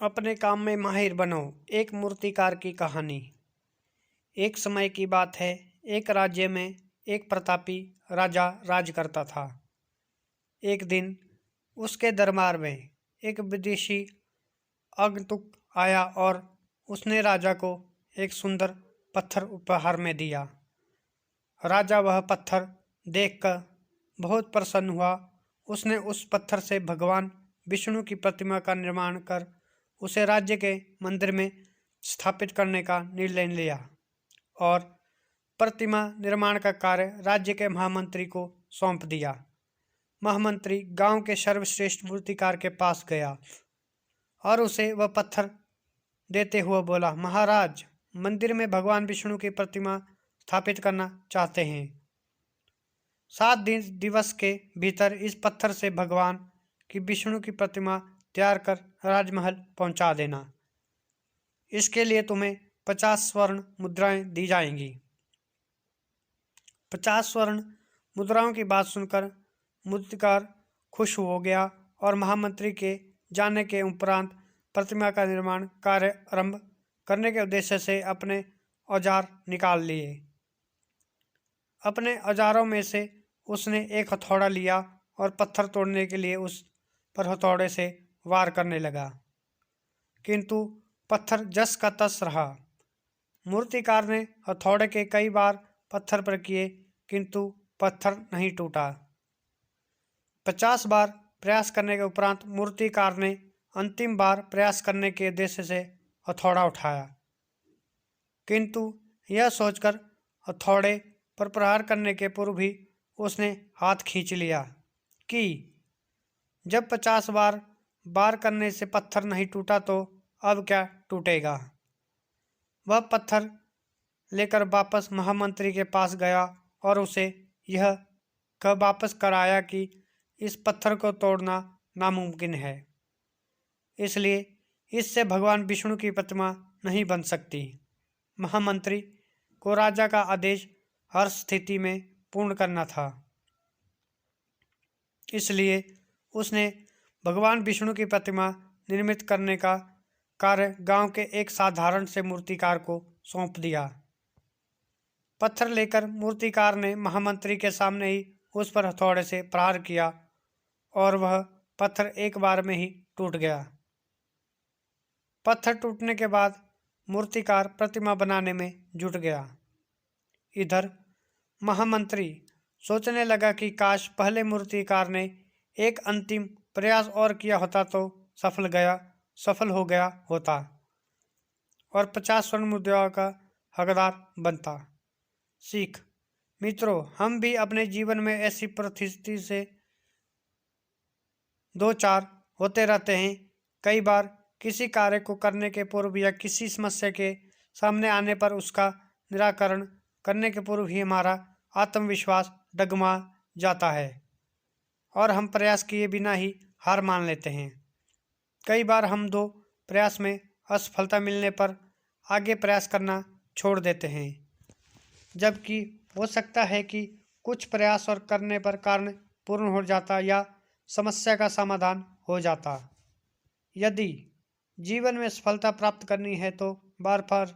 अपने काम में माहिर बनो। एक मूर्तिकार की कहानी। एक समय की बात है, एक राज्य में एक प्रतापी राजा राज करता था। एक दिन उसके दरबार में एक विदेशी आगंतुक आया और उसने राजा को एक सुंदर पत्थर उपहार में दिया। राजा वह पत्थर देखकर बहुत प्रसन्न हुआ। उसने उस पत्थर से भगवान विष्णु की प्रतिमा का निर्माण कर उसे राज्य के मंदिर में स्थापित करने का निर्णय लिया और प्रतिमा निर्माण का कार्य राज्य के महामंत्री को सौंप दिया। महामंत्री गांव के सर्वश्रेष्ठ मूर्तिकार के पास गया और उसे वह पत्थर देते हुए बोला, महाराज, मंदिर में भगवान विष्णु की प्रतिमा स्थापित करना चाहते हैं। 7 दिवस के भीतर इस पत्थर से भगवान की विष्णु की प्रतिमा तैयार कर राजमहल पहुंचा देना। इसके लिए तुम्हें 50 स्वर्ण मुद्राएं दी जाएंगी। 50 स्वर्ण मुद्राओं की बात सुनकर मूर्तिकार खुश हो गया और महामंत्री के जाने के उपरांत प्रतिमा का निर्माण कार्य आरंभ करने के उद्देश्य से अपने औजार निकाल लिए। अपने औजारों में से उसने एक हथौड़ा लिया और पत्थर तोड़ने के लिए उस पर हथौड़े से वार करने लगा, किंतु पत्थर जस का तस रहा। मूर्तिकार ने हथौड़े के कई बार पत्थर पर किए, किंतु पत्थर नहीं टूटा। 50 बार प्रयास करने के उपरांत मूर्तिकार ने अंतिम बार प्रयास करने के उद्देश्य से हथौड़ा उठाया, किंतु यह सोचकर हथौड़े पर प्रहार करने के पूर्व ही उसने हाथ खींच लिया कि जब 50 बार वार करने से पत्थर नहीं टूटा तो अब क्या टूटेगा। वह पत्थर लेकर वापस महामंत्री के पास गया और उसे यह कह वापस कराया कि इस पत्थर को तोड़ना नामुमकिन है, इसलिए इससे भगवान विष्णु की प्रतिमा नहीं बन सकती। महामंत्री को राजा का आदेश हर स्थिति में पूर्ण करना था, इसलिए उसने भगवान विष्णु की प्रतिमा निर्मित करने का कार्य गांव के एक साधारण से मूर्तिकार को सौंप दिया। पत्थर लेकर मूर्तिकार ने महामंत्री के सामने ही उस पर हथौड़े से प्रहार किया और वह पत्थर एक बार में ही टूट गया। पत्थर टूटने के बाद मूर्तिकार प्रतिमा बनाने में जुट गया। इधर महामंत्री सोचने लगा कि काश पहले मूर्तिकार ने एक अंतिम प्रयास और किया होता तो सफल हो गया होता और 50 स्वर्ण मुद्राओं का हकदार बनता। सीख। मित्रों, हम भी अपने जीवन में ऐसी परिस्थिति से दो चार होते रहते हैं। कई बार किसी कार्य को करने के पूर्व या किसी समस्या के सामने आने पर उसका निराकरण करने के पूर्व ही हमारा आत्मविश्वास डगमगा जाता है और हम प्रयास किए बिना ही हार मान लेते हैं। कई बार हम 2 प्रयास में असफलता मिलने पर आगे प्रयास करना छोड़ देते हैं, जबकि हो सकता है कि कुछ प्रयास और करने पर कार्य पूर्ण हो जाता या समस्या का समाधान हो जाता। यदि जीवन में सफलता प्राप्त करनी है तो बार बार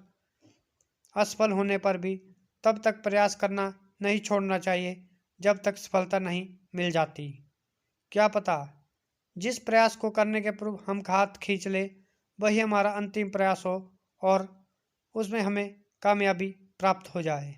असफल होने पर भी तब तक प्रयास करना नहीं छोड़ना चाहिए जब तक सफलता नहीं मिल जाती। क्या पता जिस प्रयास को करने के पूर्व हम हाथ खींच ले वही हमारा अंतिम प्रयास हो और उसमें हमें कामयाबी प्राप्त हो जाए।